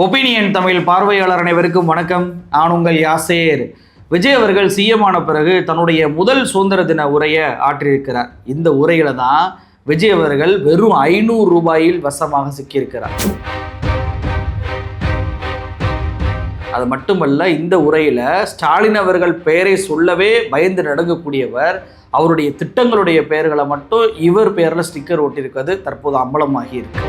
Opinion Tamil பார்வையாளர் அனைவருக்கும் வணக்கம். நான் உங்கள் யாசேர். விஜய் அவர்கள் சிஎம் ஆன பிறகு தன்னுடைய முதல் சுதந்திர தின உரையை ஆற்றியிருக்கிறார். இந்த உரையில தான் விஜய் அவர்கள் வெறும் 500 ரூபாயில் வசமாக சிக்கியிருக்கிறார். அது மட்டுமல்ல, இந்த உரையில ஸ்டாலின் அவர்கள் பெயரை சொல்லவே பயந்து நடுங்கக்கூடியவர். அவருடைய திட்டங்களுடைய பெயர்களை மட்டும் இவர் பெயரில் ஸ்டிக்கர் ஒட்டியிருக்கிறது தற்போது அம்பலமாகி இருக்கு.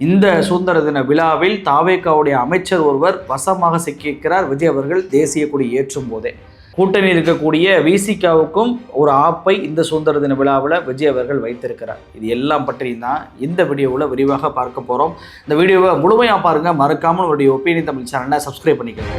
இந்த சுதந்திர தின விழாவில் தாவேகாவுடைய அமைச்சர் ஒருவர் வசமாக சிக்கியிருக்கிறார். விஜய் அவர்கள் தேசிய கொடி ஏற்றும் போதே கூட்டணி இருக்கக்கூடிய விசிகாவுக்கும் ஒரு ஆப்பை இந்த சுதந்திர தின விழாவில் விஜய் அவர்கள் வைத்திருக்கிறார். இது எல்லாம் பற்றியும் தான் இந்த வீடியோவில் விரிவாக பார்க்க போகிறோம். இந்த வீடியோவை முழுமையாக பாருங்கள். மறக்காமல் உங்களுடைய ஒப்பீனியன் தமிழ் சேனலை சப்ஸ்கிரைப் பண்ணிக்கோங்க.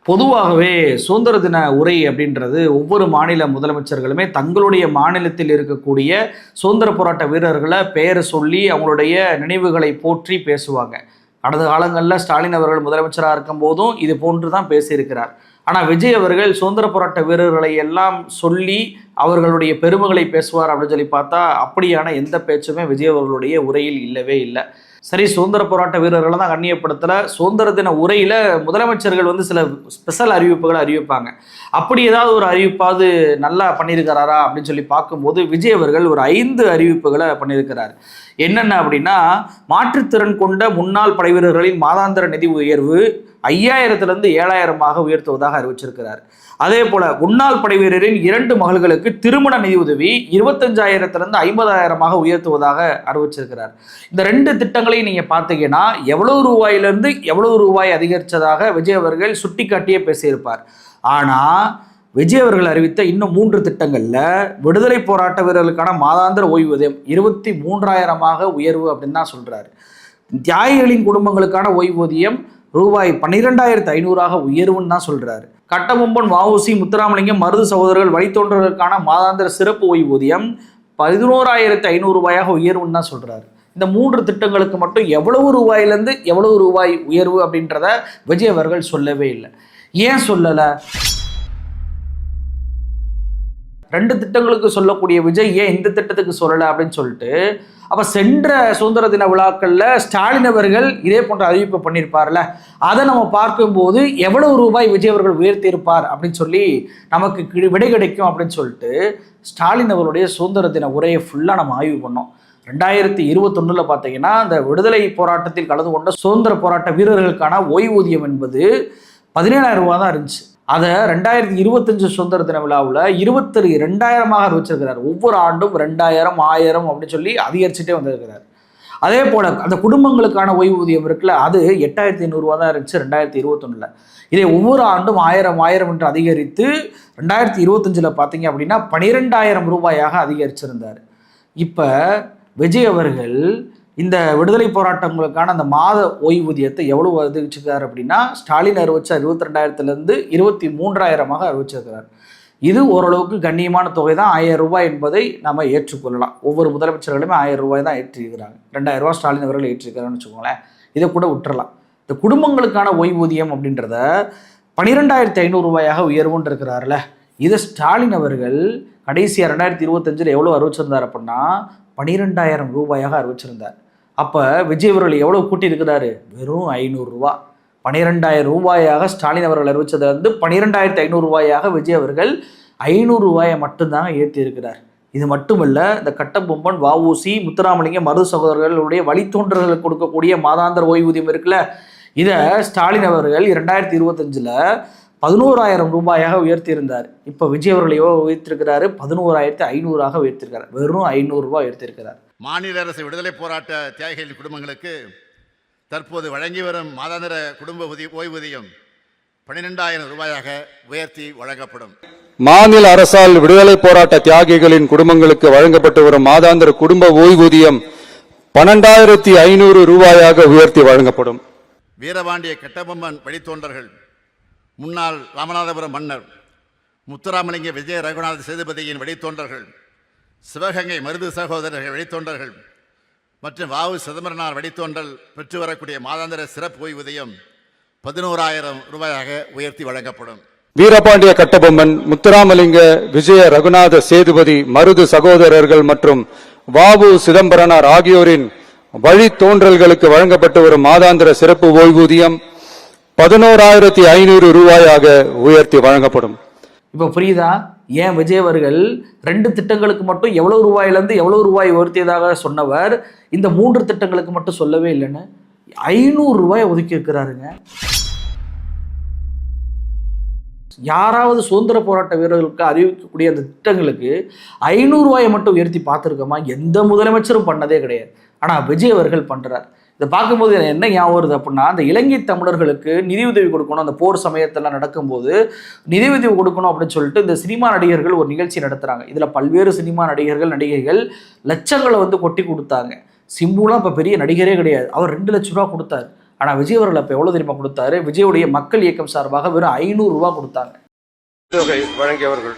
பொதுவாகவே சுதந்திர தின உரை அப்படின்றது ஒவ்வொரு மாநில முதலமைச்சர்களுமே தங்களுடைய மாநிலத்தில் இருக்கக்கூடிய சுதந்திர போராட்ட வீரர்களை பெயரை சொல்லி அவங்களுடைய நினைவுகளை போற்றி பேசுவாங்க. கடந்த காலங்களில் ஸ்டாலின் அவர்கள் முதலமைச்சராக இருக்கும் போதும் இது போன்று தான் பேசியிருக்கிறார். ஆனால் விஜய் அவர்கள் சுதந்திர போராட்ட வீரர்களை எல்லாம் சொல்லி அவர்களுடைய பெருமைகளை பேசுவார் அப்படின்னு சொல்லி பார்த்தா அப்படியான எந்த பேச்சுமே விஜய் அவர்களுடைய உரையில் இல்லவே இல்லை. சரி, சுதந்திர போராட்ட வீரர்களை தான் கண்ணியப்படுத்தலை. சுதந்திர தின உரையில் முதலமைச்சர்கள் சில ஸ்பெஷல் அறிவிப்புகளை அறிவிப்பாங்க. அப்படி ஏதாவது ஒரு அறிவிப்பாவது நல்லா பண்ணியிருக்கிறாரா அப்படின்னு சொல்லி பார்க்கும்போது விஜய் அவர்கள் ஒரு 5 அறிவிப்புகளை பண்ணியிருக்கிறார். என்னென்ன அப்படின்னா, மாற்றுத்திறன் கொண்ட முன்னாள் படை வீரர்களின் மாதாந்திர நிதி உயர்வு 5000 7,000 உயர்த்துவதாக அறிவிச்சிருக்கிறார். அதே போல முன்னாள் படை வீரரின் 2 மகள்களுக்கு திருமண நிதி உதவி 25,000 50,000 உயர்த்துவதாக அறிவிச்சிருக்கிறார். இந்த 2 திட்டங்களையும் நீங்க பார்த்தீங்கன்னா எவ்வளவு ரூபாயிலிருந்து எவ்வளவு ரூபாய் அதிகரிச்சதாக விஜய் அவர்கள் சுட்டிக்காட்டியே பேசியிருப்பார். ஆனா விஜய் அவர்கள் அறிவித்த இன்னும் 3 திட்டங்கள்ல விடுதலை போராட்ட வீரர்களுக்கான மாதாந்திர ஓய்வூதியம் 23,000 உயர்வு அப்படின்னு தான் சொல்றாரு. தியாகிகளின் குடும்பங்களுக்கான ஓய்வூதியம் ரூபாய் 12,500 உயர்வுன்னு தான் சொல்றாரு. கட்டபொம்மன், வஉசி, முத்துராமலிங்கம், மருது சகோதரர்கள் வழித்தோன்றர்களுக்கான மாதாந்திர சிறப்பு ஓய்வூதியம் 11,500 உயர்வுன்னு தான் சொல்றாரு. இந்த 3 திட்டங்களுக்கு மட்டும் எவ்வளவு ரூபாயிலிருந்து எவ்வளவு ரூபாய் உயர்வு அப்படின்றத விஜய் அவர்கள் சொல்லவே இல்லை. ஏன் சொல்லலை? 2 திட்டங்களுக்கு சொல்லக்கூடிய விஜய் ஏன் இந்த திட்டத்துக்கு சொல்லலை அப்படின்னு சொல்லிட்டு அப்போ சென்ற சுதந்திர தின விழாக்களில் ஸ்டாலின் அவர்கள் இதே போன்ற அறிவிப்பு பண்ணியிருப்பார்ல, அதை நம்ம பார்க்கும்போது எவ்வளவு ரூபாய் விஜய் அவர்கள் உயர்த்தியிருப்பார் அப்படின்னு சொல்லி நமக்கு விடை கிடைக்கும் அப்படின்னு சொல்லிட்டு ஸ்டாலின் அவர்களுடைய சுதந்திர தின உரையை ஃபுல்லாக நம்ம ஆய்வு பண்ணோம். 2021 பார்த்தீங்கன்னா அந்த விடுதலை போராட்டத்தில் கலந்து கொண்ட சுதந்திர போராட்ட வீரர்களுக்கான ஓய்வூதியம் என்பது 17,000 தான் இருந்துச்சு. அதை 2025 சுதந்திர தின விழாவில் 22,000 அறிவிச்சிருக்கிறார். ஒவ்வொரு ஆண்டும் 2,000 1000 அப்படின்னு சொல்லி அதிகரிச்சுட்டே வந்திருக்கிறார். அதே போல அந்த குடும்பங்களுக்கான ஓய்வூதியம் இருக்குல்ல, அது 8,500 தான் இருந்துச்சு 2021. இதை ஒவ்வொரு ஆண்டும் 1000 என்று அதிகரித்து 2025 பார்த்தீங்க அப்படின்னா 12,000 ரூபாயாக அதிகரிச்சிருந்தார். இப்போ விஜய் அவர்கள் இந்த விடுதலை போராட்டங்களுக்கான அந்த மாத ஓய்வூதியத்தை எவ்வளவு அதிகரிச்சிருக்காரு அப்படின்னா, ஸ்டாலின் அறிவிச்ச 22,000 23,000 அறிவிச்சிருக்கிறார். இது ஓரளவுக்கு கண்ணியமான தொகை தான். 1000 ரூபாய் என்பதை நம்ம ஏற்றுக்கொள்ளலாம். ஒவ்வொரு முதலமைச்சர்களுமே 1000 ரூபாய் தான் ஏற்றிருக்கிறாங்க. 2,000 ரூபாய் ஸ்டாலின் அவர்கள் ஏற்றிருக்கிறான்னு வச்சுக்கோங்களேன். இதை கூட விட்டுறலாம். இந்த குடும்பங்களுக்கான ஓய்வூதியம் அப்படின்றத 12,500 உயர்வுன்னு இருக்கிறார்ல, இதை ஸ்டாலின் அவர்கள் கடைசியாக 2025 எவ்வளோ அறிவிச்சிருந்தார் அப்படின்னா 12,000 ரூபாயாக அறிவிச்சிருந்தார். அப்போ விஜய் அவர்கள் எவ்வளோ கூட்டியிருக்கிறாரு? வெறும் 500 ரூபா. 12,000 ரூபாயாக ஸ்டாலின் அவர்கள் அறிவித்தது 12,500 ரூபாயாக விஜய் அவர்கள் 500 ரூபாயை மட்டும்தாங்க ஏற்றி இருக்கிறார். இது மட்டுமல்ல, இந்த கட்டபொம்மன், வஉசி, முத்துராமலிங்கம், மருது சகோதரர்களுடைய வழித்தோன்றர்களுக்கு கொடுக்கக்கூடிய மாதாந்திர ஓய்வூதியம் இருக்குல்ல, இதை ஸ்டாலின் அவர்கள் 2025 11,000 ரூபாயாக உயர்த்தியிருந்தார். இப்போ விஜய் அவர்கள் எவ்வளோ உயர்த்திருக்கிறாரு? 11,500 உயர்த்திருக்கிறார். வெறும் 500 ரூபாய் உயர்த்திருக்கிறார். மாநில அரசு விடுதலை போராட்ட தியாகிகளின் குடும்பங்களுக்கு தற்போது வழங்கி வரும் மாதாந்திர குடும்ப ஓய்வூதியம் 12,000 ரூபாயாக உயர்த்தி வழங்கப்படும். மாநில அரசால் விடுதலை போராட்ட தியாகிகளின் குடும்பங்களுக்கு வழங்கப்பட்டு வரும் மாதாந்திர குடும்ப ஓய்வூதியம் 12,500 ரூபாயாக உயர்த்தி வழங்கப்படும். வீரபாண்டிய கட்டபொம்மன் வழித்தோன்றர்கள், முன்னாள் ராமநாதபுரம் மன்னர் முத்துராமலிங்க விஜய ரகுநாத சேதுபதியின் வழித்தோன்றர்கள், சிவகங்கை மருது சகோதரர்கள் வழித்தோன்றர்கள் மற்றும் வஉ சிதம்பரனார் வழித்தோன்றல் பெற்று வரக்கூடிய மாதாந்திர சிறப்பு ஓய்வூதியம் 11,000 ரூபாயாக உயர்த்தி வழங்கப்படும். வீரபாண்டிய கட்டபொம்மன், முத்துராமலிங்க, விஜய ரகுநாத சேதுபதி, மருது சகோதரர்கள் மற்றும் வாவு சிதம்பரனார் ஆகியோரின் வழித்தோன்றல்களுக்கு வழங்கப்பட்டு வரும் மாதாந்திர சிறப்பு ஓய்வூதியம் 11,500 ரூபாயாக உயர்த்தி வழங்கப்படும். இப்போ புரியுதா ஏன் விஜய் அவர்கள் 2 திட்டங்களுக்கு மட்டும் எவ்வளவு ரூபாயிலிருந்து எவ்வளவு ரூபாய் உயர்த்தியதாக சொன்னவர் இந்த 3 திட்டங்களுக்கு மட்டும் சொல்லவே இல்லைன்னு 500 ரூபாய் ஒதுக்கி இருக்கிறாருங்க. யாராவது சுதந்திர போராட்ட வீரர்களுக்கு அறிவிக்கக்கூடிய அந்த திட்டங்களுக்கு 500 ரூபாயை மட்டும் உயர்த்தி பார்த்துருக்கோமா? எந்த முதலமைச்சரும் பண்ணதே கிடையாது. ஆனால் விஜய் அவர்கள் பண்றார். இதை பார்க்கும்போது என்ன ஞாபகம் வருது அப்படின்னா, அந்த இலங்கை தமிழர்களுக்கு நிதியுதவி கொடுக்கணும், அந்த போர் சமயத்தில் நடக்கும்போது நிதியுதவி கொடுக்கணும் அப்படின்னு சொல்லிட்டு இந்த சினிமா நடிகர்கள் ஒரு நிகழ்ச்சி நடத்துகிறாங்க. இதில் பல்வேறு சினிமா நடிகைகள் லட்சங்களை கொட்டி கொடுத்தாங்க. சிம்புலாம் இப்போ பெரிய நடிகரே கிடையாது, அவர் 2 லட்சம் ரூபா கொடுத்தாரு. ஆனால் விஜய் அவர்கள் அப்போ எவ்வளோ தெரியுமா கொடுத்தாரு? விஜயுடைய மக்கள் இயக்கம் சார்பாக வெறும் 500 ரூபா கொடுத்தாங்க. தொகை வழங்கியவர்கள்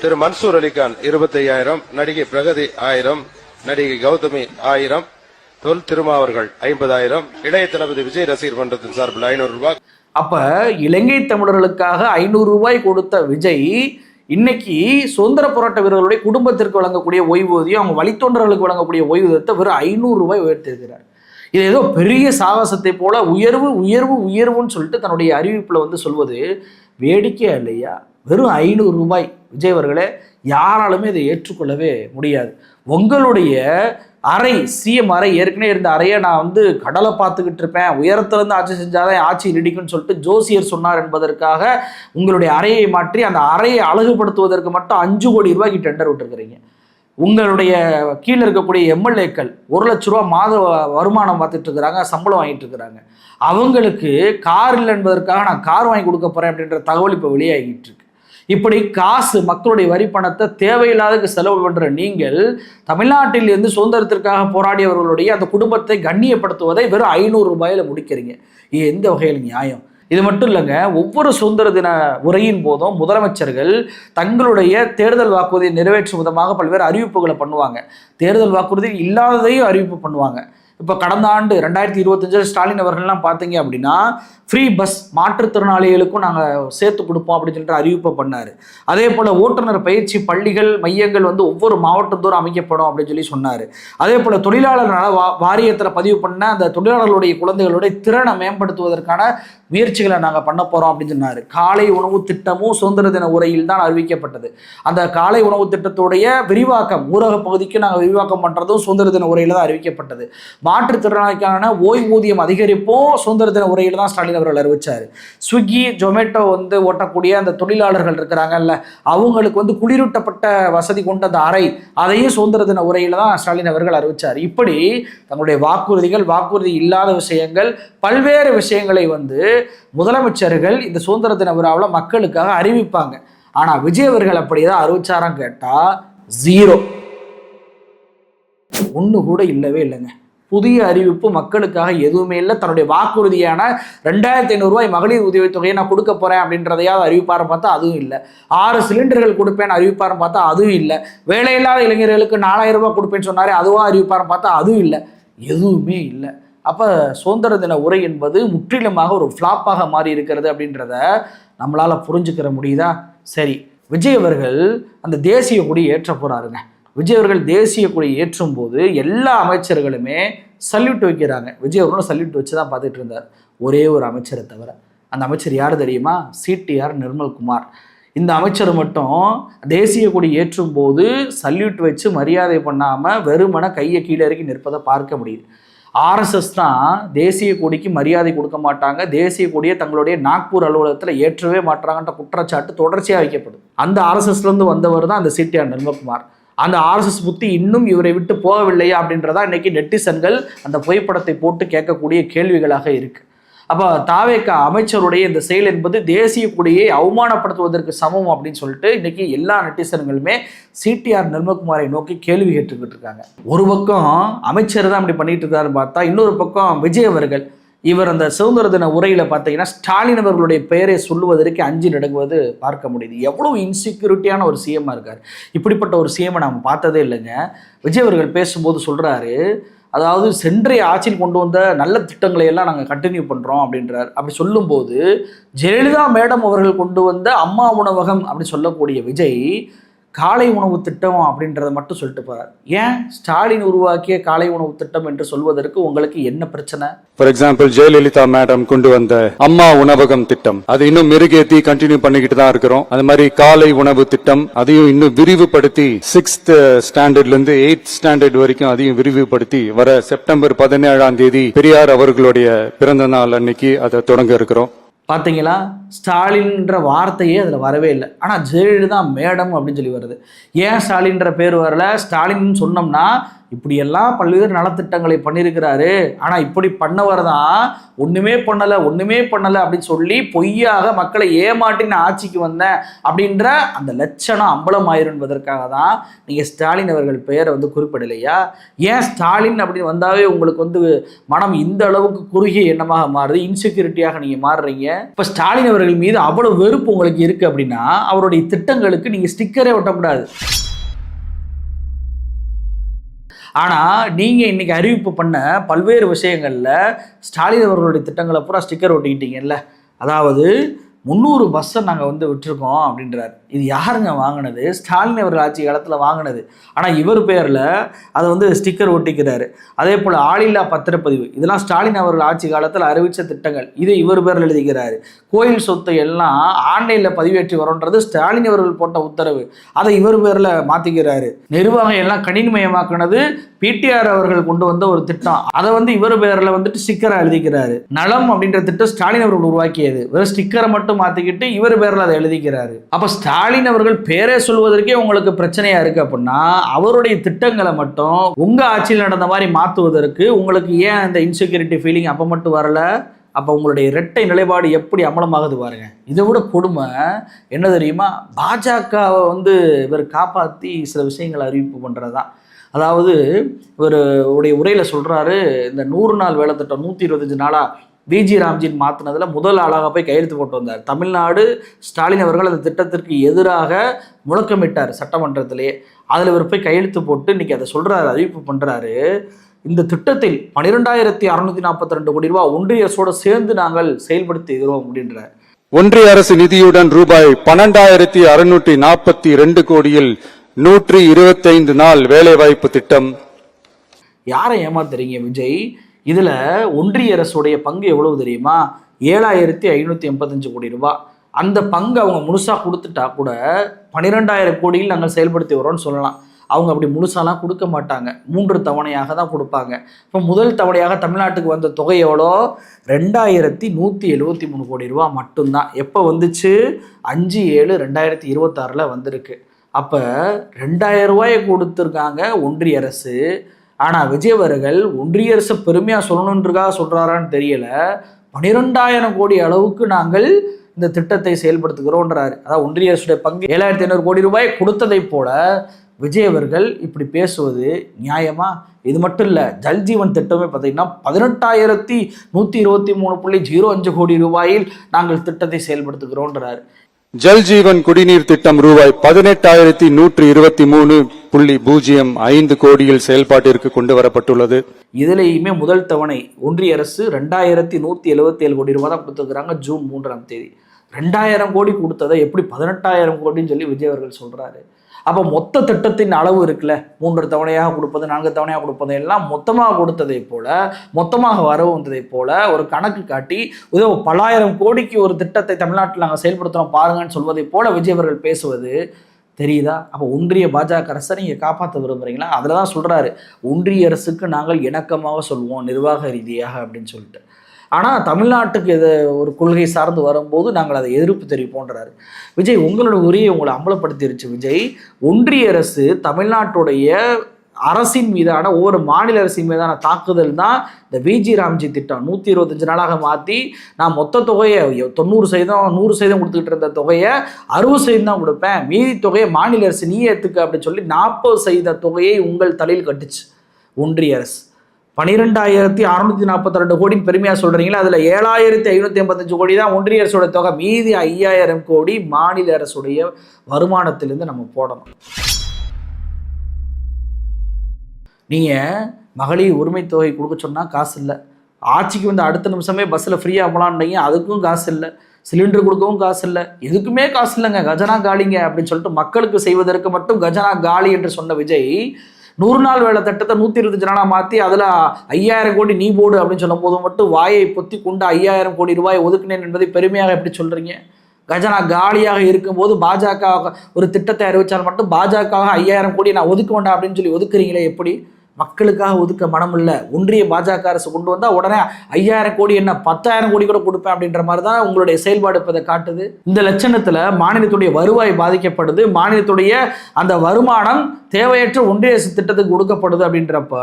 திரு மன்சூர் அலிகான் 25,000, நடிகை பிரகதி 1000, நடிகை கௌதமி 1000, தொல் திருமாவர்கள் 50,000, இளைய தளபதி விஜய் ரசிகர் மன்றத்தின் சார்பில் 500 ரூபாய். அப்ப இலங்கை தமிழர்களுக்காக 500 ரூபாய் கொடுத்த விஜய் இன்னைக்கு சுதந்திர போராட்ட வீரர்களுடைய குடும்பத்திற்கு வழங்கக்கூடிய ஓய்வூதியம், அவங்க வழித்தோன்றர்களுக்கு வழங்கக்கூடிய ஓய்வூதியத்தை வெறும் 500 ரூபாய் உயர்த்திருக்கிறார். இது ஏதோ பெரிய சாகசத்தை போல உயர்வு உயர்வு உயர்வுன்னு சொல்லிட்டு தன்னுடைய அறிவிப்புல சொல்வது வேடிக்கையா இல்லையா? வெறும் 500 ரூபாய். விஜய் அவர்களே, யாராலுமே இதை ஏற்றுக்கொள்ளவே முடியாது. உங்களுடைய அறை, சிஎம் அறை, ஏற்கனவே இருந்த அறையை நான் கடலை பார்த்துக்கிட்டு இருப்பேன், உயரத்திலிருந்து ஆட்சி செஞ்சாதான் ஆட்சி நீடிக்கும்னு சொல்லிட்டு ஜோசியர் சொன்னார் என்பதற்காக உங்களுடைய அறையை மாற்றி அந்த அறையை அழகுபடுத்துவதற்கு மட்டும் 5 கோடி ரூபாய்க்கு டெண்டர் விட்டுருக்கிறீங்க. உங்களுடைய கீழே இருக்கக்கூடிய எம்எல்ஏக்கள் 1 லட்ச ரூபா மாத வருமானம் பார்த்துட்டு இருக்கிறாங்க, சம்பளம் வாங்கிட்டு இருக்கிறாங்க. அவங்களுக்கு கார் இல்லை என்பதற்காக நான் கார் வாங்கி கொடுக்க போறேன் அப்படின்ற தகவல் இப்போ வெளியாகிட்டு இருக்கு. இப்படி காசு, மக்களுடைய வரி பணத்தை தேவையில்லாத செலவு பண்ற நீங்கள் தமிழ்நாட்டில் இருந்து சுதந்திரத்திற்காக போராடியவர்களுடைய அந்த குடும்பத்தை கண்ணியப்படுத்துவதை வெறும் 500 ரூபாயில முடிக்கிறீங்க. இது எந்த வகையில் நியாயம்? இது மட்டும் இல்லைங்க, ஒவ்வொரு சுதந்திர தின உரையின் போதும் முதலமைச்சர்கள் தங்களுடைய தேர்தல் வாக்குறுதியை நிறைவேற்றும் விதமாக பல்வேறு அறிவிப்புகளை பண்ணுவாங்க. தேர்தல் வாக்குறுதி இல்லாததையும் அறிவிப்பு பண்ணுவாங்க. இப்போ கடந்த ஆண்டு 2025 ஸ்டாலின் அவர்கள்லாம் பார்த்தீங்க அப்படின்னா ஃப்ரீ பஸ் மாற்றுத்திறனாளிகளுக்கும் நாங்கள் சேர்த்து கொடுப்போம் அப்படின்னு சொல்லிட்டு அறிவிப்பை பண்ணார். அதே போல் ஓட்டுநர் பயிற்சி பள்ளிகள் மையங்கள் ஒவ்வொரு மாவட்டத்தோறும் அமைக்கப்படும் அப்படின்னு சொல்லி சொன்னார். அதே போல் தொழிலாளர் நல வாரியத்தில் பதிவு பண்ண அந்த தொழிலாளர்களுடைய குழந்தைகளுடைய திறனை மேம்படுத்துவதற்கான முயற்சிகளை நாங்கள் பண்ண போகிறோம் அப்படின்னு சொன்னார். காலை உணவு திட்டமும் சுதந்திர தின உரையில் தான் அறிவிக்கப்பட்டது. அந்த காலை உணவு திட்டத்துடைய விரிவாக்கம், ஊரக பகுதிக்கு நாங்கள் விரிவாக்கம் பண்ணுறதும் சுதந்திர தின உரையில் தான் அறிவிக்கப்பட்டது. மாற்றுத்திறனாளிக்கான ஓய்வூதியம் அதிகரிப்பும் சுதந்திர தின உரையில் தான் ஸ்டாலின் அவர்கள் அறிவிச்சார். ஸ்விக்கி, ஜொமேட்டோ ஓட்டக்கூடிய அந்த தொழிலாளர்கள் இருக்கிறாங்கல்ல, அவங்களுக்கு குளிரூட்டப்பட்ட வசதி கொண்ட அந்த அறை, அதையும் சுதந்திர தின உரையில தான் ஸ்டாலின் அவர்கள் அறிவிச்சார். இப்படி தங்களுடைய வாக்குறுதிகள், வாக்குறுதி இல்லாத விஷயங்கள், பல்வேறு விஷயங்களை முதலமைச்சர்கள் இந்த சுதந்திர தின விழாவில் மக்களுக்காக அறிவிப்பாங்க. ஆனா விஜய் அவர்கள் அப்படியேதான் அறிவிச்சாராம் கேட்டா 0, 1 கூட இல்லவே இல்லைங்க. புதிய அறிவிப்பு மக்களுக்காக எதுவுமே இல்லை. தன்னுடைய வாக்குறுதியான 2,500 ரூபாய் மகளிர் உதவித்தொகையை நான் கொடுக்க போறேன் அப்படின்றதையாவது அறிவிப்பாரு பார்த்தா அதுவும் இல்லை. 6 சிலிண்டர்கள் கொடுப்பேன்னு அறிவிப்பாரு பார்த்தா அதுவும் இல்லை. வேலையில்லாத இளைஞர்களுக்கு 4,000 ரூபாய் கொடுப்பேன்னு சொன்னாரே அதுவா அறிவிப்பாரு பார்த்தா அதுவும் இல்லை. எதுவுமே இல்லை. அப்போ சுதந்திர தின உரை என்பது முற்றிலுமாக ஒரு ஃப்ளாப்பாக மாறி இருக்கிறது அப்படின்றத நம்மளால புரிஞ்சுக்கிற முடியுதா? சரி, விஜய் அவர்கள் அந்த தேசிய கொடி ஏற்ற போறாருங்க. விஜய் அவர்கள் தேசிய கொடி ஏற்றும் போது எல்லா அமைச்சர்களுமே சல்யூட் வைக்கிறாங்க. விஜய் அவர்களும் சல்யூட் வச்சு தான் பார்த்துட்டு இருந்தார், ஒரே ஒரு அமைச்சரை தவிர. அந்த அமைச்சர் யார் தெரியுமா? சிடிஆர் நிர்மல்குமார். இந்த அமைச்சர் மட்டும் தேசிய கொடி ஏற்றும் போது சல்யூட் வச்சு மரியாதை பண்ணாமல் வெறுமன கையை கீழே இறக்கி நிற்பதை பார்க்க முடியுது. ஆர்எஸ்எஸ் தான் தேசிய கொடிக்கு மரியாதை கொடுக்க மாட்டாங்க, தேசிய கொடியை தங்களுடைய நாக்பூர் அலுவலகத்தில் ஏற்றவே மாட்டாங்கன்ற குற்றச்சாட்டு தொடர்ச்சியாக வைக்கப்படுது. அந்த ஆர்எஸ்எஸ்லேருந்து வந்தவர் தான் அந்த சிடிஆர் நிர்மல்குமார். அந்த ஆர்எஸ்எஸ் புத்தி இன்னும் இவரை விட்டு போகவில்லையா அப்படின்றதா இன்னைக்கு நெட்டிசன்கள் அந்த புகைப்படத்தை போட்டு கேட்கக்கூடிய கேள்விகளாக இருக்கு. அப்போ தாவேக அமைச்சருடைய இந்த செயல் என்பது தேசிய கொடியை அவமானப்படுத்துவதற்கு சமம் அப்படின்னு சொல்லிட்டு இன்னைக்கு எல்லா நெட்டிசன்களுமே சிடிஆர் நிர்மல்குமாரை நோக்கி கேள்வி கேட்டுக்கிட்டு இருக்காங்க. ஒரு பக்கம் அமைச்சர் தான் இப்படி பண்ணிட்டு இருக்காருன்னு பார்த்தா, இன்னொரு பக்கம் விஜய் அவர்கள் இவர் அந்த சுதந்திர தின உரையில பார்த்தீங்கன்னா ஸ்டாலின் அவர்களுடைய பெயரை சொல்லுவதற்கு அஞ்சு நடுங்குவது பார்க்க முடியுது. எவ்வளவு இன்செக்யூரிட்டியான ஒரு சிஎம்மா இருக்கார். இப்படிப்பட்ட ஒரு சிஎம்மை நாம் பார்த்ததே இல்லைங்க. விஜய் அவர்கள் பேசும்போது சொல்றாரு, அதாவது சென்றைய ஆட்சியில் கொண்டு வந்த நல்ல திட்டங்களை எல்லாம் நாங்கள் கண்டினியூ பண்ணுறோம் அப்படின்றார். அப்படி சொல்லும்போது ஜெயலலிதா மேடம் அவர்கள் கொண்டு வந்த அம்மா உணவகம் அப்படி சொல்லக்கூடிய விஜய் காலை உணவு திட்டம் அப்படின்றத மட்டும் சொல்லிட்டு போறார். ஏன் ஸ்டாலின் உருவாக்கிய காலை உணவு திட்டம் என்று சொல்வதற்கு உங்களுக்கு என்ன பிரச்சனை? ஃபார் எக்ஸாம்பிள் ஜெயலலிதா மேடம் கொண்டு வந்த அம்மா உணவகம் திட்டம் அது இன்னும் மெருகேத்தி கண்டினியூ பண்ணிக்கிட்டு தான் இருக்கிறோம். அது மாதிரி காலை உணவு திட்டம் அதையும் இன்னும் விரிவுபடுத்தி 6th ஸ்டாண்டர்ட்ல இருந்து 8th ஸ்டாண்டர்ட் வரைக்கும் அதையும் விரிவுபடுத்தி வர செப்டம்பர் 17ஆம் தேதி பெரியார் அவர்களுடைய பிறந்த நாள் அன்னைக்கு அதை தொடங்க இருக்கிறோம். பார்த்தீங்களா, ஸ்டாலின்ற வார்த்தையே அதில் வரவே இல்லை. ஆனால் ஜெயலலிதா மேடம் அப்படின்னு சொல்லி வருது. ஏன் ஸ்டாலின்ற பேர் வரல? ஸ்டாலின் சொன்னோம்னா இப்படியெல்லாம் பல்வேறு நலத்திட்டங்களை பண்ணியிருக்கிறாரு, ஆனால் இப்படி பண்ணவர் தான் ஒன்றுமே பண்ணலை அப்படின்னு சொல்லி பொய்யாக மக்களை ஏமாற்றி நான் ஆட்சிக்கு வந்தேன் அப்படின்ற அந்த லட்சணம் அம்பலம் ஆயிரும் என்பதற்காக தான் நீங்கள் ஸ்டாலின் அவர்கள் பெயரை குறிப்பிடலையா? ஏன் ஸ்டாலின் அப்படின்னு வந்தாவே உங்களுக்கு மனம் இந்த அளவுக்கு குறுகிய எண்ணமாக மாறுது, இன்செக்யூரிட்டியாக நீங்கள் மாறுறீங்க? இப்போ ஸ்டாலின் அவர்கள் மீது அவ்வளவு வெறுப்பு உங்களுக்கு இருக்குது அப்படின்னா அவருடைய திட்டங்களுக்கு நீங்கள் ஸ்டிக்கரே ஒட்டக்கூடாது. ஆனால் நீங்கள் இன்றைக்கி அறிவிப்பு பண்ண பல்வேறு விஷயங்களில் ஸ்டாலின் அவர்களுடைய திட்டங்களை பூரா ஸ்டிக்கர் ஒட்டிக்கிட்டீங்கல்ல. அதாவது 300 பஸ்ஸை நாங்கள் விட்டுருக்கோம் அப்படின்றார். இது யாருங்க வாங்கினது? ஸ்டாலின் அவர்கள் ஆட்சி காலத்தில் வாங்கினது. ஆனால் இவர் பேரில் அதை ஸ்டிக்கர் ஒட்டிக்கிறாரு. அதே போல் ஆளில்லா பத்திரப்பதிவு இதெல்லாம் ஸ்டாலின் அவர்கள் ஆட்சி காலத்தில் அறிவித்த திட்டங்கள், இதை இவர் பேரில் எழுதிக்கிறாரு. கோயில் சொத்தை எல்லாம் ஆன்லைனில் பதிவேற்றி வரோன்றது ஸ்டாலின் அவர்கள் போட்ட உத்தரவு, அதை இவர் பேரில் மாற்றிக்கிறாரு. நிர்வாகம் எல்லாம் கணினிமயமாக்குனது பிடிஆர் அவர்கள் கொண்டு வந்த ஒரு திட்டம், அதை இவர் பேரில் ஸ்டிக்கரை எழுதிக்கிறாரு. நலம் அப்படின்ற திட்டம் ஸ்டாலின் அவர்கள் உருவாக்கியது, வெறும் ஸ்டிக்கரை மட்டும் மாற்றிக்கிட்டு இவர் பேரில் அதை எழுதிக்கிறாரு. அப்போ ஸ்டாலின் அவர்கள் பேரே சொல்வதற்கே உங்களுக்கு பிரச்சனையா இருக்கு அப்படின்னா அவருடைய திட்டங்களை மட்டும் உங்க ஆட்சியில் நடந்த மாதிரி மாற்றுவதற்கு உங்களுக்கு ஏன் அந்த இன்செக்யூரிட்டி ஃபீலிங் அப்போ மட்டும் வரல? அப்போ உங்களுடைய இரட்டை நிலைப்பாடு எப்படி அமலமாகுது பாருங்க. இதை விட கொடுமை என்ன தெரியுமா? பாஜகவை இவர் காப்பாற்றி சில விஷயங்களை அறிவிப்பு பண்ணுறதான். அதாவது இவருடைய உரையில் சொல்கிறாரு, இந்த 100 நாள் வேலை திட்டம் 125 நாளாக விஜி ராம்ஜின் மாற்றினதில் முதல் ஆளாக போய் கையெழுத்து போட்டு வந்தார். தமிழ்நாடு ஸ்டாலின் அவர்கள் அந்த திட்டத்திற்கு எதிராக முழக்கமிட்டார் சட்டமன்றத்திலே. அதில் இவர் போய் கையெழுத்து போட்டு இன்றைக்கி அதை சொல்கிறாரு, அறிவிப்பு பண்ணுறாரு. இந்த திட்டத்தில் 12,642 கோடி ரூபாய் ஒன்றிய அரசோடு சேர்ந்து நாங்கள் செயல்படுத்துகிறோம் அப்படின்றார். ஒன்றிய அரசு நிதியுடன் ரூபாய் 12,642 கோடியில் 125 நாள் வேலைவாய்ப்பு திட்டம். யாரை ஏமாத்துறீங்க விஜய்? இதில் ஒன்றிய அரசுடைய பங்கு எவ்வளவு தெரியுமா? 7,585 கோடி ரூபாய். அந்த பங்கு அவங்க முழுசாக கொடுத்துட்டா கூட 12,000 கோடியில் நாங்கள் செயல்படுத்தி வரோம்னு சொல்லலாம். அவங்க அப்படி முழுசாலாம் கொடுக்க மாட்டாங்க, 3 தவணையாக தான் கொடுப்பாங்க. இப்போ முதல் தவணையாக தமிழ்நாட்டுக்கு வந்த தொகை எவ்வளோ? 2,173 கோடி ரூபா மட்டும்தான். எப்போ வந்துச்சு? 5/7/2026 வந்திருக்கு. அப்போ 2,000 ரூபாயை கொடுத்துருக்காங்க ஒன்றிய அரசு. ஆனால் விஜய் அவர்கள் ஒன்றிய அரசு பெருமையாக சொல்லணுன்றக்காக சொல்கிறாரான்னு தெரியல, 12,000 கோடி அளவுக்கு நாங்கள் இந்த திட்டத்தை செயல்படுத்துகிறோன்றாரு. அதாவது ஒன்றிய அரசுடைய பங்கு 7,500 கோடி ரூபாய் கொடுத்ததை போல விஜய் அவர்கள் இப்படி பேசுவது நியாயமா? இது மட்டும் இல்லை, ஜல்ஜீவன் திட்டமே பார்த்தீங்கன்னா 18,123.05 கோடி ரூபாயில் நாங்கள் திட்டத்தை செயல்படுத்துகிறோன்றார். ஜல்ஜீவன் குடிநீர் திட்டம் ரூபாய் 18,123.05 கோடியில் செயல்பாட்டிற்கு கொண்டு வரப்பட்டுள்ளது. இதுலேயுமே முதல் தவணை ஒன்றிய அரசு 2,177 கோடி ரூபாய் தான் கொடுத்துருக்குறாங்க ஜூன் 3ஆம் தேதி. 2,000 கோடி கொடுத்ததை எப்படி 18,000 கோடின்னு சொல்லி விஜய் அவர்கள் சொல்கிறாரு? அப்போ மொத்த திட்டத்தின் அளவு இருக்குல்ல, 3 தவணையாக கொடுப்பது 4 தவணையாக கொடுப்பது எல்லாம் மொத்தமாக கொடுத்ததை போல, மொத்தமாக வரவு வந்ததை போல ஒரு கணக்கு காட்டி பல்லாயிரம் கோடிக்கு ஒரு திட்டத்தை தமிழ்நாட்டில் நாங்கள் செயல்படுத்துகிறோம் பாருங்கன்னு சொல்வதை போல விஜய் அவர்கள் பேசுவது தெரியுதா? அப்போ ஒன்றிய பாஜக அரசை நீங்கள் காப்பாற்ற விரும்புகிறீங்களா? அதில் தான் சொல்கிறாரு, ஒன்றிய அரசுக்கு நாங்கள் இணக்கமாக சொல்வோம் நிர்வாக ரீதியாக அப்படின்னு சொல்லிட்டு. ஆனால் தமிழ்நாட்டுக்கு இது ஒரு கொள்கை சார்ந்து வரும்போது நாங்கள் அதை எதிர்ப்பு தெரிவிப்போன்றாரு விஜய். உங்களோட உரையை உங்களை அம்பலப்படுத்திருச்சு விஜய். ஒன்றிய அரசு தமிழ்நாட்டுடைய அரசின் மீதான ஒவ்வொரு மாநில அரசின் மீதான தாக்குதல் தான் இந்த விஜி ராம்ஜி திட்டம். 125 நாளாக மாற்றி நான் மொத்த தொகையை 90% 100% கொடுத்துக்கிட்டு இருந்த தொகையை 60% தான் கொடுப்பேன், மீதி தொகையை மாநில அரசு நீ ஏற்றுக்க அப்படின்னு சொல்லி 40% தொகையை உங்கள் தலையில் கட்டுச்சு ஒன்றிய அரசு. 12,642 கோடின்னு பெருமையாக சொல்கிறீங்களா? அதில் 7,585 கோடி தான் ஒன்றிய அரசோட தொகை, மீதி 5,000 கோடி மாநில அரசுடைய வருமானத்திலிருந்து நம்ம போடணும். நீங்கள் மகளிர் உரிமை தொகை கொடுக்க சொன்னால் காசு இல்லை, ஆட்சிக்கு வந்து அடுத்த நிமிஷமே பஸ்ஸில் ஃப்ரீயாக போகலான்னீங்க, அதுக்கும் காசு இல்லை, சிலிண்டர் கொடுக்கவும் காசு இல்லை, எதுக்குமே காசு இல்லைங்க, கஜனா காலிங்க அப்படின்னு சொல்லிட்டு மக்களுக்கு செய்வதற்கு மட்டும் கஜனா காலி என்று சொன்ன விஜய் 100 நாள் வேலை திட்டத்தை 125 நாளாக மாற்றி அதில் 5000 கோடி நீ போடு அப்படின்னு சொல்லும் போது மட்டும் வாயை பொத்தி கொண்டு 5000 கோடி ரூபாய் ஒதுக்கினேன் என்பதை பெருமையாக எப்படி சொல்கிறீங்க? கஜனா காலியாக இருக்கும்போது பாஜக ஒரு திட்டத்தை அறிவித்தால் மட்டும் பாஜக 5000 கோடி நான் ஒதுக்க வேண்டாம் அப்படின்னு சொல்லி ஒதுக்குறீங்களே எப்படி? மக்களுக்காக ஒதுக்க மனம் இல்லை. ஒன்றிய பாஜக அரசு கொண்டு வந்தால் உடனே 5000 கோடி என்ன 10,000 கோடி கூட கொடுப்பேன் அப்படின்ற மாதிரி தான் உங்களுடைய செயல்பாடு இப்போ இதை காட்டுது. இந்த லட்சணத்தில் மாநிலத்துடைய வருவாய் பாதிக்கப்படுது, மாநிலத்துடைய அந்த வருமானம் தேவையற்ற ஒன்றிய அரசு திட்டத்துக்கு கொடுக்கப்படுது. அப்படின்றப்ப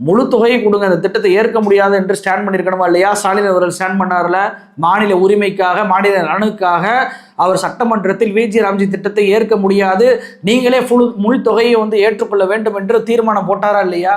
முழு தொகையை கொடுங்க, அந்த திட்டத்தை ஏற்க முடியாது என்று ஸ்டாண்ட் பண்ணியிருக்கணுமா இல்லையா? ஸ்டாலின் அவர்கள் ஸ்டாண்ட் பண்ணார்ல, மாநில உரிமைக்காக, மாநில நலனுக்காக அவர் சட்டமன்றத்தில் விஜி ராம்ஜி திட்டத்தை ஏற்க முடியாது, நீங்களே முழு தொகையை வந்து ஏற்றுக்கொள்ள வேண்டும் என்று தீர்மானம் போட்டாரா இல்லையா?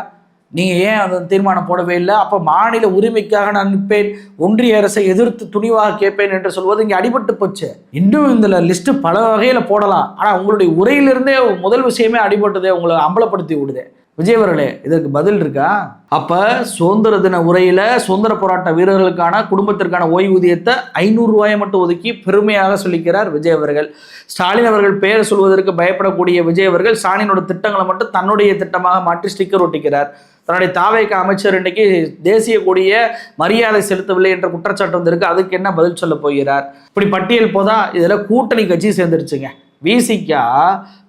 நீங்கள் ஏன் அந்த தீர்மானம் போடவே இல்லை? அப்போ மாநில உரிமைக்காக நான் நிற்பேன், ஒன்றிய அரசை எதிர்த்து துணிவாக கேட்பேன் என்று சொல்வது இங்கே அடிபட்டு போச்சு. இன்னும் இந்த லிஸ்ட்டு பல வகையில் போடலாம், ஆனால் உங்களுடைய உரையிலிருந்தே முதல் விஷயமே அடிபட்டதே, உங்களை அம்பலப்படுத்தி விடுதே. விஜய் அவர்களே, இதற்கு பதில் இருக்கா? அப்போ சுதந்திர தின உரையில் சுதந்திர போராட்ட வீரர்களுக்கான குடும்பத்திற்கான ஓய்வூதியத்தை 500 ரூபாயை மட்டும் ஒதுக்கி பெருமையாக சொல்லிக்கிறார் விஜய் அவர்கள். ஸ்டாலின் அவர்கள் பெயர் சொல்வதற்கு பயப்படக்கூடிய விஜய் அவர்கள் ஸ்டாலினோட திட்டங்களை மட்டும் தன்னுடைய திட்டமாக மாற்றி ஸ்டிக்கர் ஒட்டிக்கிறார். தன்னுடைய தாவேக அமைச்சர் இன்னைக்கு தேசிய கொடிய மரியாதை செலுத்தவில்லை என்ற குற்றச்சாட்டு வந்திருக்கு, அதுக்கு என்ன பதில் சொல்ல போகிறார்? இப்படி பட்டியல் போதா இதில் கூட்டணி கட்சி சேர்ந்துருச்சுங்க. விசிகா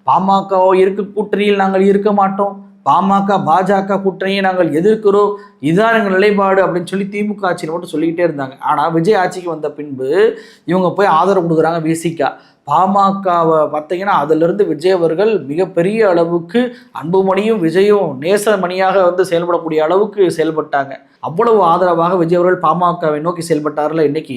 பாமக இருக்க கூட்டணியில் நாங்கள் இருக்க மாட்டோம், பாமக பாஜக கூட்டணியை நாங்கள் எதிர்க்கிறோம், இதுதான் எங்கள் நிலைப்பாடு அப்படின்னு சொல்லி திமுக ஆட்சியில் மட்டும் சொல்லிக்கிட்டே இருந்தாங்க. ஆனால் விஜய் ஆட்சிக்கு வந்த பின்பு இவங்க போய் ஆதரவு கொடுக்குறாங்க விசிகா. பாமகவை பார்த்தீங்கன்னா அதிலிருந்து விஜய் அவர்கள் மிகப்பெரிய அளவுக்கு அன்புமணியும் விஜயும் நேசமணியாக வந்து செயல்படக்கூடிய அளவுக்கு செயல்பட்டாங்க. அவ்வளவு ஆதரவாக விஜய் அவர்கள் பாமகவை நோக்கி செயல்பட்டார்ல. இன்னைக்கு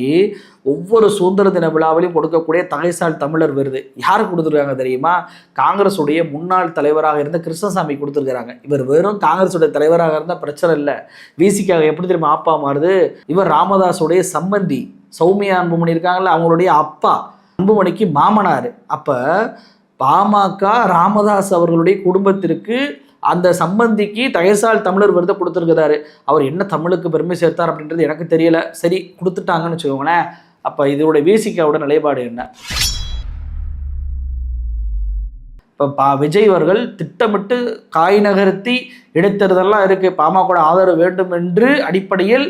ஒவ்வொரு சுதந்திர தின விழாவிலையும் கொடுக்கக்கூடிய தகைசால் தமிழர் விருது யாருக்கு கொடுத்துருக்காங்க தெரியுமா? காங்கிரஸுடைய முன்னாள் தலைவராக இருந்த கிருஷ்ணசாமி கொடுத்துருக்காங்க. இவர் வெறும் காங்கிரஸுடைய தலைவராக இருந்தால் பிரச்சனை இல்லை, விசிக்காக எப்படி தெரியுமா ஆப்பா மாறுது? இவர் ராமதாஸுடைய சம்பந்தி சௌமியா அன்புமணி இருக்காங்கல்ல, அவங்களுடைய அப்பா அன்புமணிக்கு மாமனார். அப்போ பாமக ராமதாஸ் அவர்களுடைய குடும்பத்திற்கு அந்த சம்பந்திக்கு தகைசால் தமிழர் விருதை கொடுத்துருக்கிறாரு. அவர் என்ன தமிழுக்கு பெருமை சேர்த்தார் அப்படின்றது எனக்கு தெரியல, சரி கொடுத்துட்டாங்கன்னு வச்சுக்கோங்களேன். அப்போ இதோட விசிகாவோட நிலைப்பாடு என்ன? இப்போ விஜய் அவர்கள் திட்டமிட்டு காய் நகர்த்தி இடைத்தேர்தலாம் இருக்குது, பாமக ஆதரவு வேண்டும் என்று அடிப்படையில்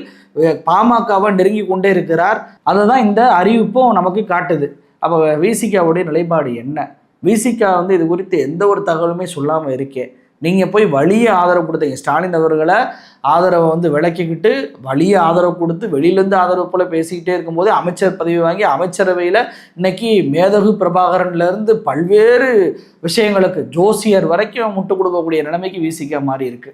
பாமகவை நெருங்கி கொண்டே இருக்கிறார். அதை தான் இந்த அறிவிப்பும் நமக்கு காட்டுது. அப்போ விசிகாவுடைய நிலைப்பாடு என்ன? விசிகா வந்து இது குறித்து எந்த ஒரு தகவலுமே சொல்லாமல் இருக்கேன். நீங்கள் போய் வலிய ஆதரவு கொடுத்தீங்க, ஸ்டாலின் அவர்களை ஆதரவை வந்து விளக்கிக்கிட்டு வலிய ஆதரவு கொடுத்து வெளியிலேருந்து ஆதரவு போல் பேசிக்கிட்டே இருக்கும்போது அமைச்சர் பதவி வாங்கி அமைச்சரவையில் இன்னைக்கு மேதகு பிரபாகரன்லேருந்து பல்வேறு விஷயங்களுக்கு ஜோசியர் வரைக்கும் முட்டு கொடுக்கக்கூடிய நிலைமைக்கு விசிகா மாறி இருக்கு.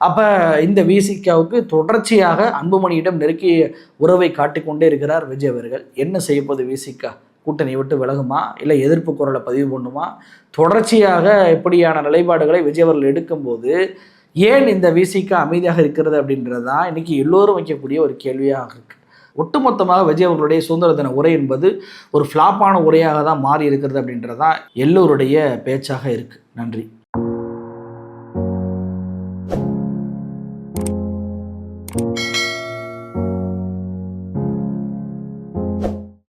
அப்போ இந்த விசிகாவுக்கு தொடர்ச்சியாக அன்புமணியிடம் நெருக்கிய உறவை காட்டிக்கொண்டே இருக்கிறார் விஜய் அவர்கள். என்ன செய்யப்போது விசிகா? கூட்டணியை விட்டு விலகுமா, இல்லை எதிர்ப்பு குரலை பதிவு பண்ணுமா? தொடர்ச்சியாக எப்படியான நிலைப்பாடுகளை விஜய் அவர்கள் எடுக்கும்போது ஏன் இந்த விசிகா அமைதியாக இருக்கிறது அப்படின்றது தான் இன்றைக்கி எல்லோரும் வைக்கக்கூடிய ஒரு கேள்வியாக இருக்குது. ஒட்டுமொத்தமாக விஜய் அவர்களுடைய சுதந்திர தின உரை என்பது ஒரு ஃப்ளாப்பான உரையாக தான் மாறி இருக்கிறது அப்படின்றது தான் எல்லோருடைய பேச்சாக இருக்குது. நன்றி.